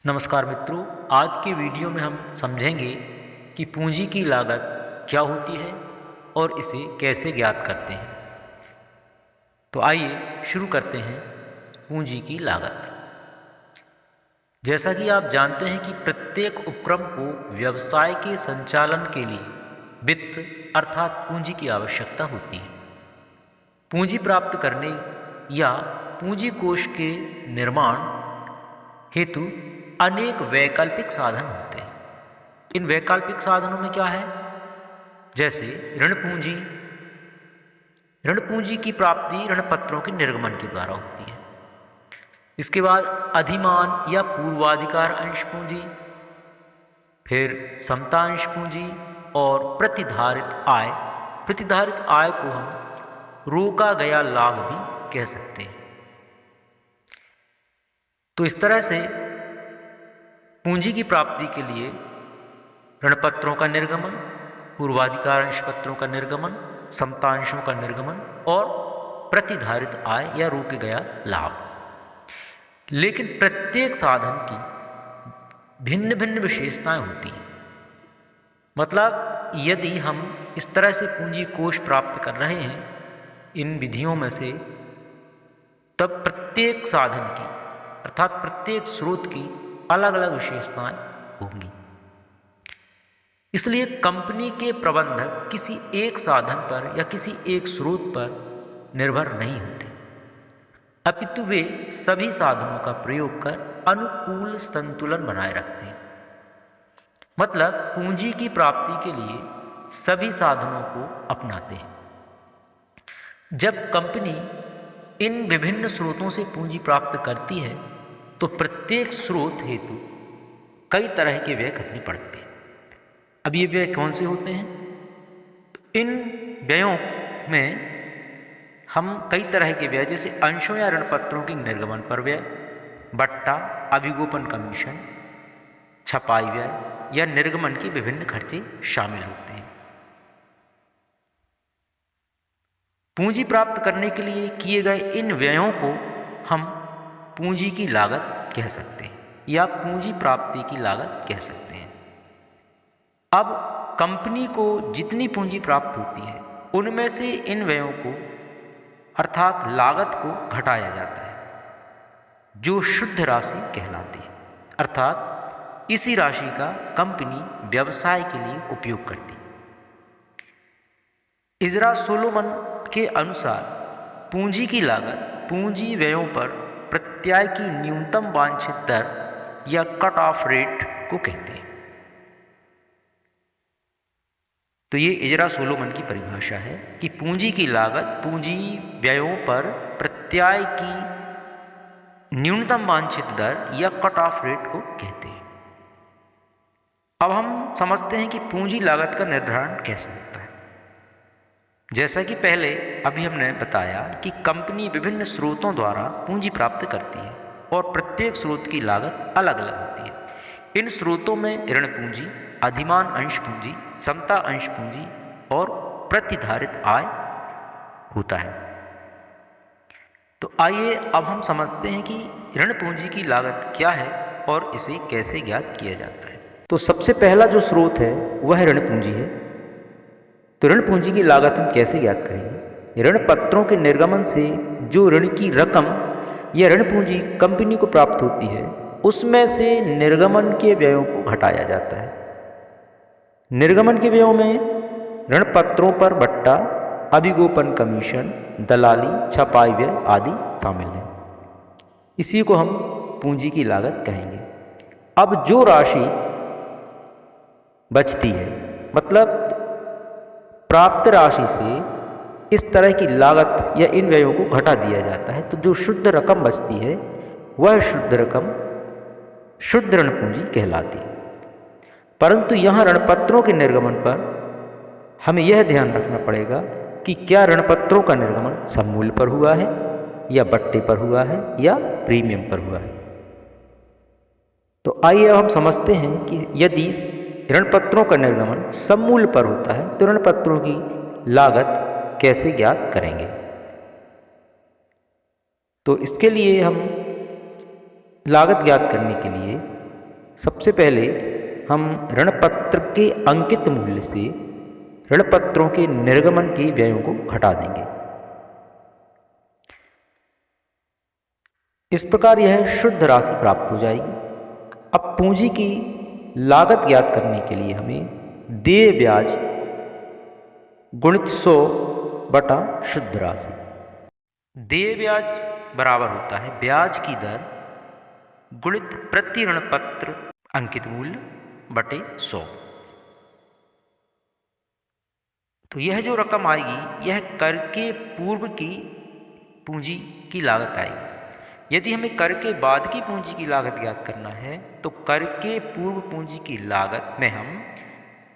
नमस्कार मित्रों, आज के वीडियो में हम समझेंगे कि पूंजी की लागत क्या होती है और इसे कैसे ज्ञात करते हैं। तो आइए शुरू करते हैं पूंजी की लागत। जैसा कि आप जानते हैं कि प्रत्येक उपक्रम को व्यवसाय के संचालन के लिए वित्त अर्थात पूंजी की आवश्यकता होती है। पूंजी प्राप्त करने या पूंजी कोष के निर्माण हेतु अनेक वैकल्पिक साधन होते हैं। इन वैकल्पिक साधनों में क्या है, जैसे ऋण पूंजी। ऋण पूंजी की प्राप्ति ऋण पत्रों के निर्गमन के द्वारा होती है। इसके बाद अधिमान या पूर्वाधिकार अंश पूंजी, फिर समता अंश पूंजी और प्रतिधारित आय। प्रतिधारित आय को हम रोका गया लाभ भी कह सकते हैं। तो इस तरह से पूंजी की प्राप्ति के लिए ऋणपत्रों का निर्गमन, पूर्वाधिकार अंश पत्रों का निर्गमन, समतांशों का निर्गमन और प्रतिधारित आय या रोके गया लाभ। लेकिन प्रत्येक साधन की भिन्न भिन्न विशेषताएं होती हैं। मतलब यदि हम इस तरह से पूंजी कोष प्राप्त कर रहे हैं इन विधियों में से, तब प्रत्येक साधन की अर्थात प्रत्येक स्रोत की अलग अलग विशेषताएं होंगी। इसलिए कंपनी के प्रबंधक किसी एक साधन पर या किसी एक स्रोत पर निर्भर नहीं होते, अपितु वे सभी साधनों का प्रयोग कर अनुकूल संतुलन बनाए रखते हैं। मतलब पूंजी की प्राप्ति के लिए सभी साधनों को अपनाते हैं। जब कंपनी इन विभिन्न स्रोतों से पूंजी प्राप्त करती है तो प्रत्येक स्रोत हेतु कई तरह के व्यय करने पड़ते हैं। अब ये व्यय कौन से होते हैं? तो इन व्ययों में हम कई तरह के व्यय, जैसे अंशों या ऋणपत्रों के निर्गमन पर व्यय, बट्टा, अभिगोपन कमीशन, छपाई व्यय या निर्गमन के विभिन्न खर्चे शामिल होते हैं। पूंजी प्राप्त करने के लिए किए गए इन व्ययों को हम पूंजी की लागत कह सकते हैं या पूंजी प्राप्ति की लागत कह सकते हैं। अब कंपनी को जितनी पूंजी प्राप्त होती है उनमें से इन व्ययों को अर्थात लागत को घटाया जाता है, जो शुद्ध राशि कहलाती है। अर्थात इसी राशि का कंपनी व्यवसाय के लिए उपयोग करती है। इजरा सोलोमन के अनुसार पूंजी की लागत पूंजी व्ययों पर प्रत्याय की न्यूनतम वांछित दर या कट ऑफ रेट को कहते हैं। तो ये इजरा सोलोमन की परिभाषा है कि पूंजी की लागत पूंजी व्ययों पर प्रत्याय की न्यूनतम वांछित दर या कट ऑफ रेट को कहते हैं। अब हम समझते हैं कि पूंजी लागत का निर्धारण कैसे होता है। जैसा कि पहले अभी हमने बताया कि कंपनी विभिन्न स्रोतों द्वारा पूंजी प्राप्त करती है और प्रत्येक स्रोत की लागत अलग अलग होती है। इन स्रोतों में ऋण पूंजी, अधिमान अंश पूंजी, समता अंश पूंजी और प्रतिधारित आय होता है। तो आइए अब हम समझते हैं कि ऋण पूंजी की लागत क्या है और इसे कैसे ज्ञात किया जाता है। तो सबसे पहला जो स्रोत है वह ऋण पूंजी है। तो ऋण पूंजी की लागत हम कैसे ज्ञात करेंगे? ऋण पत्रों के निर्गमन से जो ऋण की रकम या ऋण पूंजी कंपनी को प्राप्त होती है उसमें से निर्गमन के व्ययों को घटाया जाता है। निर्गमन के व्ययों में ऋण पत्रों पर बट्टा, अभिगोपन कमीशन, दलाली, छपाई व्यय आदि शामिल हैं। इसी को हम पूंजी की लागत कहेंगे। अब जो राशि बचती है, मतलब प्राप्त राशि से इस तरह की लागत या इन व्ययों को घटा दिया जाता है, तो जो शुद्ध रकम बचती है वह शुद्ध रकम शुद्ध ऋण पूंजी कहलाती है। परंतु यहाँ ऋणपत्रों के निर्गमन पर हमें यह ध्यान रखना पड़ेगा कि क्या ऋणपत्रों का निर्गमन सममूल्य पर हुआ है या बट्टे पर हुआ है या प्रीमियम पर हुआ है। तो आइए अब हम समझते हैं कि यदि ऋणपत्रों का निर्गमन सममूल्य पर होता है तो ऋणपत्रों की लागत कैसे ज्ञात करेंगे। तो इसके लिए हम लागत ज्ञात करने के लिए सबसे पहले हम ऋणपत्र के अंकित मूल्य से ऋणपत्रों के निर्गमन के व्ययों को घटा देंगे। इस प्रकार यह शुद्ध राशि प्राप्त हो जाएगी। अब पूंजी की लागत ज्ञात करने के लिए हमें देय ब्याज गुणित 100 बटा शुद्ध राशि। देय ब्याज बराबर होता है ब्याज की दर गुणित प्रति ऋणपत्र अंकित मूल्य बटे 100। तो यह जो रकम आएगी यह कर के पूर्व की पूंजी की लागत आएगी। यदि हमें कर के बाद की पूंजी की लागत ज्ञात करना है तो कर के पूर्व पूंजी की लागत में हम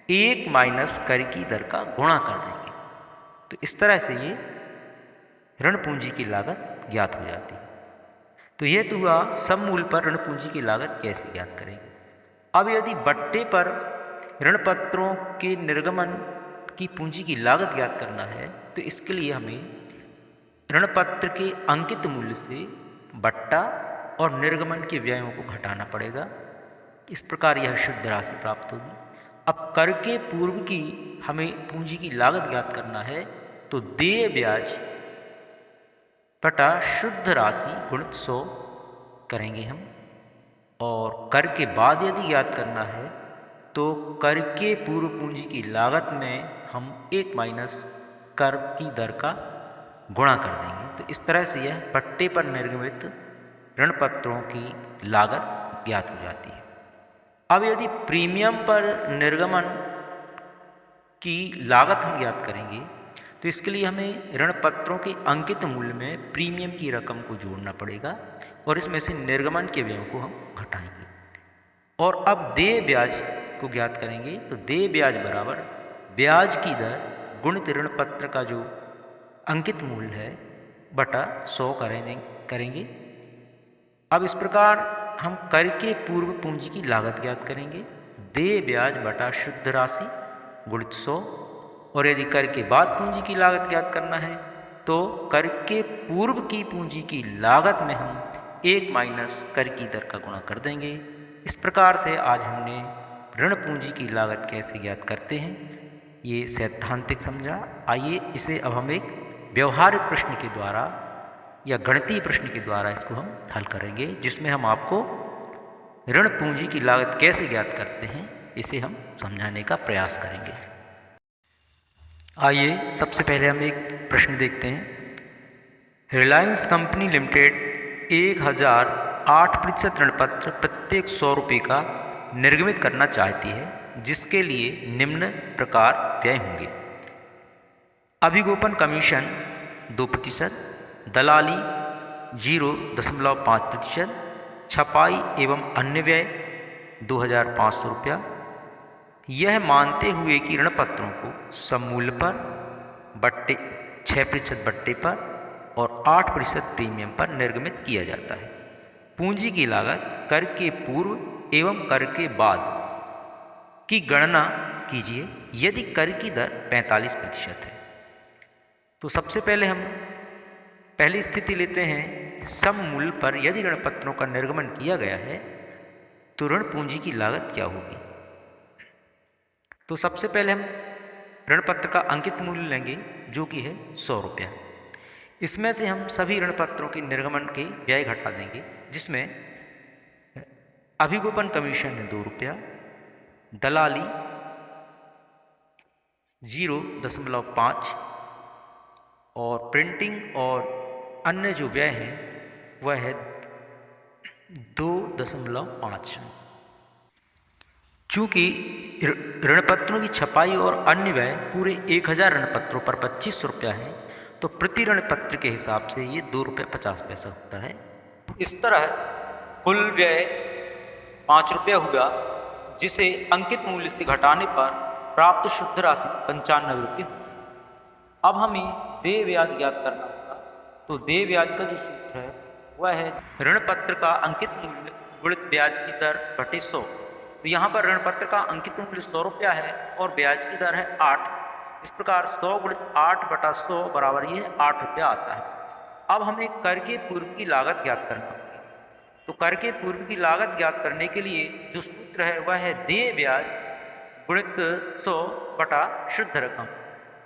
1 माइनस कर की दर का गुणा कर देंगे। तो इस तरह से ये ऋण पूंजी की लागत ज्ञात हो जाती है। तो यह तो हुआ सममूल पर ऋण पूंजी की लागत कैसे ज्ञात करेंगे। अब यदि बट्टे पर ऋणपत्रों के निर्गमन की पूंजी की लागत ज्ञात करना है तो इसके लिए हमें ऋणपत्र के अंकित मूल्य से बट्टा और निर्गमन के व्ययों को घटाना पड़ेगा। इस प्रकार यह शुद्ध राशि प्राप्त होगी। अब कर के पूर्व की हमें पूंजी की लागत ज्ञात करना है तो देय ब्याज बटा शुद्ध राशि गुणित 100 करेंगे हम। और कर के बाद यदि ज्ञात करना है तो कर के पूर्व पूंजी की लागत में हम 1 माइनस कर की दर का गुणा कर देंगे। तो इस तरह से यह पट्टे पर निर्गमित ऋणपत्रों की लागत ज्ञात हो जाती है। अब यदि प्रीमियम पर निर्गमन की लागत हम ज्ञात करेंगे तो इसके लिए हमें ऋणपत्रों के अंकित मूल्य में प्रीमियम की रकम को जोड़ना पड़ेगा और इसमें से निर्गमन के व्ययों को हम घटाएंगे। और अब देय ब्याज को ज्ञात करेंगे तो देय ब्याज बराबर ब्याज की दर गुणित ऋणपत्र का जो अंकित मूल्य है बटा 100 करेंगे। अब इस प्रकार हम कर के पूर्व पूंजी की लागत ज्ञात करेंगे देय ब्याज बटा शुद्ध राशि गुणित 100। और यदि कर के बाद पूंजी की लागत ज्ञात करना है तो कर के पूर्व की पूंजी की लागत में हम 1 माइनस कर की दर का गुणा कर देंगे। इस प्रकार से आज हमने ऋण पूंजी की लागत कैसे ज्ञात करते हैं ये सैद्धांतिक समझा। आइए इसे अब हम एक व्यवहारिक प्रश्न के द्वारा या गणितीय प्रश्न के द्वारा इसको हम हल करेंगे जिसमें हम आपको ऋण पूंजी की लागत कैसे ज्ञात करते हैं इसे हम समझाने का प्रयास करेंगे। आइए सबसे पहले हम एक प्रश्न देखते हैं। रिलायंस कंपनी लिमिटेड 1008% ऋणपत्र प्रत्येक 100 रुपये का निर्गमित करना चाहती है जिसके लिए निम्न प्रकार व्यय होंगे। अभिगोपन कमीशन 2%, दलाली 0.5%, छपाई एवं अन्य व्यय 2500 रुपया। यह मानते हुए कि ऋणपत्रों को सममूल्य पर बट्टे 6% बट्टे पर और 8% प्रीमियम पर निर्गमित किया जाता है। पूंजी की लागत कर के पूर्व एवं कर के बाद की गणना कीजिए यदि कर की दर 45% है। तो सबसे पहले हम पहली स्थिति लेते हैं सममूल्य पर यदि ऋणपत्रों का निर्गमन किया गया है तो ऋण पूंजी की लागत क्या होगी। तो सबसे पहले हम ऋणपत्र का अंकित मूल्य लेंगे जो कि है 100 रुपया। इसमें से हम सभी ऋणपत्रों के निर्गमन के व्यय घटा देंगे जिसमें अभिगोपन कमीशन है 2 रुपया, दलाली 0.5 और प्रिंटिंग और अन्य जो व्यय हैं वह है 2.5। चूँकि ऋणपत्रों की छपाई और अन्य व्यय पूरे 1000 ऋणपत्रों पर 2500 रुपया है तो प्रति ऋणपत्र के हिसाब से ये 2 रुपये 50 पैसा होता है। इस तरह कुल व्यय 5 रुपया हुआ जिसे अंकित मूल्य से घटाने पर प्राप्त शुद्ध राशि 95 रुपये होती है। अब हमें देय ब्याज ज्ञात करना होगा तो देय ब्याज का जो सूत्र है वह है ऋणपत्र का अंकित मूल्य गुणित ब्याज की दर बटे 100। तो यहाँ पर ऋणपत्र का अंकित मूल्य 100 रुपया है और ब्याज की दर है 8। इस प्रकार 100 गुणित 8 बटा 100 बराबर ये 8 रुपया आता है। अब हमें कर के पूर्व की लागत ज्ञात करना होगी तो कर के पूर्व की लागत ज्ञात करने के लिए जो सूत्र है वह है देय ब्याज गुणित 100 बटा शुद्ध रकम।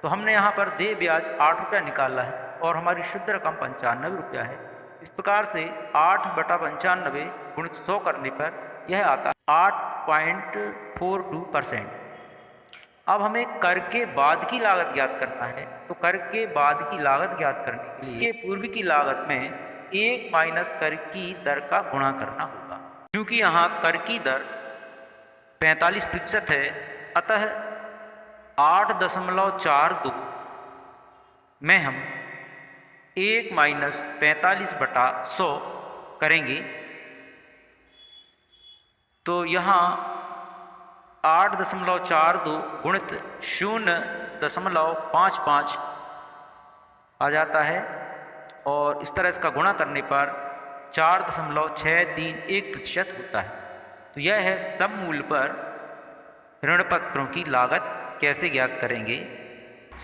तो हमने यहाँ पर देय ब्याज 8 रुपया निकाला है और हमारी शुद्ध रकम 95 रुपया है। इस प्रकार से 8 बटा 95 गुणित 100 करने पर यह आता है 8.42%। अब हमें कर के बाद की लागत ज्ञात करना है। तो कर के बाद की लागत ज्ञात करने के लिए पूर्व की लागत में 1 माइनस कर की दर का गुणा करना होगा। क्योंकि यहाँ कर की दर 45% है, अतः 8.42 में हम 1 माइनस 45 बटा 100 करेंगे। तो यहाँ 8.42 गुणित 0.55 आ जाता है और इस तरह इसका गुणा करने पर 4.631% होता है। तो यह है सममूल्य पर ऋण पत्रों की लागत कैसे ज्ञात करेंगे।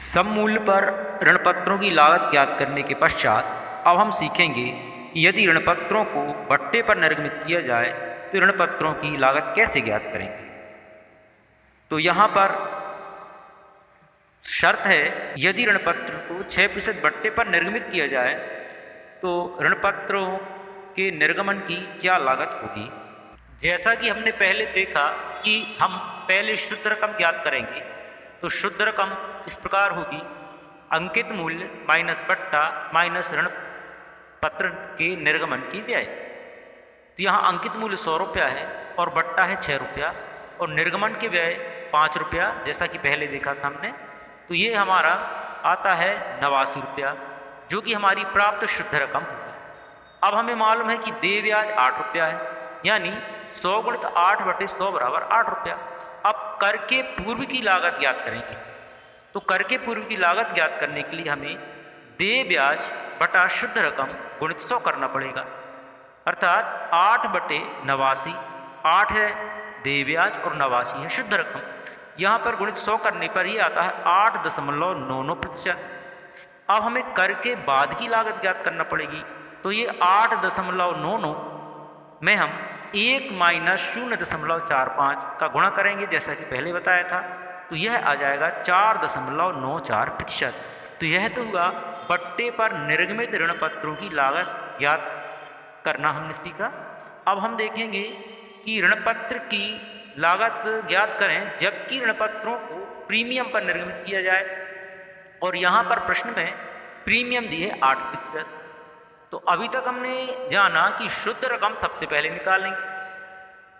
सममूल्य पर ऋण पत्रों की लागत ज्ञात करने के पश्चात अब हम सीखेंगे कि यदि ऋण पत्रों को बट्टे पर निर्गमित किया जाए तो ऋण पत्रों की लागत कैसे ज्ञात करेंगे। तो यहाँ पर शर्त है, यदि ऋण पत्र को 6% बट्टे पर निर्गमित किया जाए तो ऋण पत्रों के निर्गमन की क्या लागत होगी। जैसा कि हमने पहले देखा कि हम पहले शुद्ध रकम ज्ञात करेंगे। तो शुद्ध रकम इस प्रकार होगी, अंकित मूल्य माइनस बट्टा माइनस ऋण पत्र के निर्गमन की व्यय। तो यहाँ अंकित मूल्य 100 रुपया है और बट्टा है 6 रुपया और निर्गमन के व्यय 5 रुपया, जैसा कि पहले देखा था हमने। तो ये हमारा आता है 89 रुपया, जो कि हमारी प्राप्त शुद्ध रकम होगी। अब हमें मालूम है कि देय ब्याज 8 रुपया है, यानी 100 गुणित 8 बटे 100 बराबर 8 रुपया। अब कर के पूर्व की लागत ज्ञात करेंगे। तो कर के पूर्व की लागत ज्ञात करने के लिए हमें देय ब्याज बटा शुद्ध रकम गुणित 100 करना पड़ेगा, अर्थात 8 बटे 89। 8 है देय ब्याज और 89 है शुद्ध रकम। यहाँ पर गुणित 100 करने पर ये आता है 8.99%। अब हमें कर के बाद की लागत ज्ञात करना पड़ेगी। तो ये 8.99 में हम 1 माइनस 0.45 का गुणा करेंगे, जैसा कि पहले बताया था। तो यह आ जाएगा 4.94%। तो यह तो हुआ बट्टे पर निर्गमित ऋण पत्रों की लागत ज्ञात करना हमने सीखा। अब हम देखेंगे कि ऋण पत्र की लागत ज्ञात करें जबकि ऋण पत्रों को प्रीमियम पर निर्गमित किया जाए। और यहाँ पर प्रश्न में प्रीमियम दी है 8%। तो अभी तक हमने जाना कि शुद्ध रकम सबसे पहले निकालेंगे।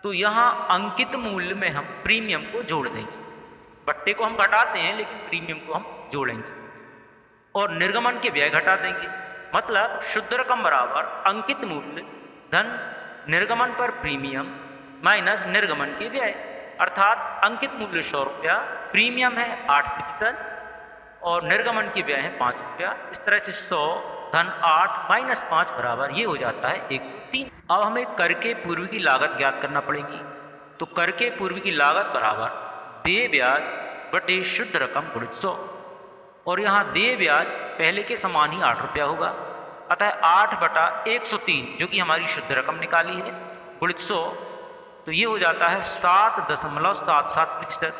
तो यहाँ अंकित मूल्य में हम प्रीमियम को जोड़ देंगे। बट्टे को हम घटाते हैं लेकिन प्रीमियम को हम जोड़ेंगे और निर्गमन के व्यय घटा देंगे। मतलब शुद्ध रकम बराबर अंकित मूल्य धन निर्गमन पर प्रीमियम माइनस निर्गमन के व्यय, अर्थात अंकित मूल्य 100 रुपया, प्रीमियम है 8% और निर्गमन के व्यय है 5 रुपया। इस तरह से 100 धन 8 माइनस 5 बराबर ये हो जाता है 103। अब हमें कर के पूर्व की लागत ज्ञात करना पड़ेगी। तो कर के पूर्व की लागत बराबर देय ब्याज बटे शुद्ध रकम गुणित 100। और यहाँ देय ब्याज पहले के समान ही 8 रुपया होगा, अतः 8 बटा 103 जो कि हमारी शुद्ध रकम निकाली है गुणित 100। तो ये हो जाता है 7.77%।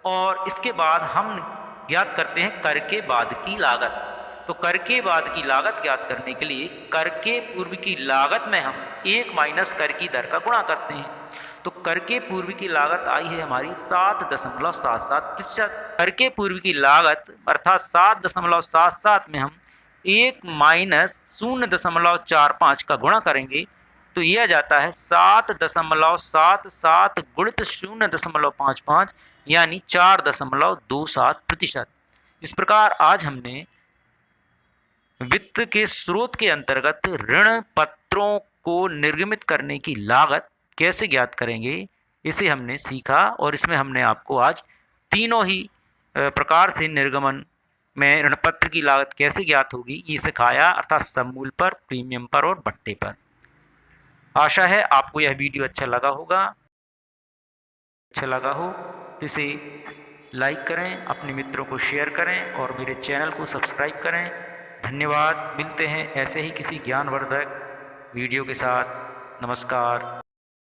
और इसके बाद हम ज्ञात करते हैं कर के बाद की लागत। तो कर के बाद की लागत ज्ञात करने के लिए कर के पूर्व की लागत में हम 1 माइनस कर की दर का गुणा करते हैं। तो कर के पूर्व की लागत आई है हमारी 7.77%। कर के पूर्व की लागत अर्थात 7.77 में हम 1 माइनस 0.45 का गुणा करेंगे। तो यह जाता है 7.77 गुणित 0.55 यानी 4.27%। इस प्रकार आज हमने वित्त के स्रोत के अंतर्गत ऋण पत्रों को निर्गमित करने की लागत कैसे ज्ञात करेंगे इसे हमने सीखा। और इसमें हमने आपको आज तीनों ही प्रकार से निर्गमन में ऋण पत्र की लागत कैसे ज्ञात होगी ये सिखाया, अर्थात सममूल्य पर, प्रीमियम पर और बट्टे पर। आशा है आपको यह वीडियो अच्छा लगा होगा। अच्छा लगा हो तो इसे लाइक करें, अपने मित्रों को शेयर करें और मेरे चैनल को सब्सक्राइब करें। धन्यवाद। मिलते हैं ऐसे ही किसी ज्ञानवर्धक वीडियो के साथ। नमस्कार।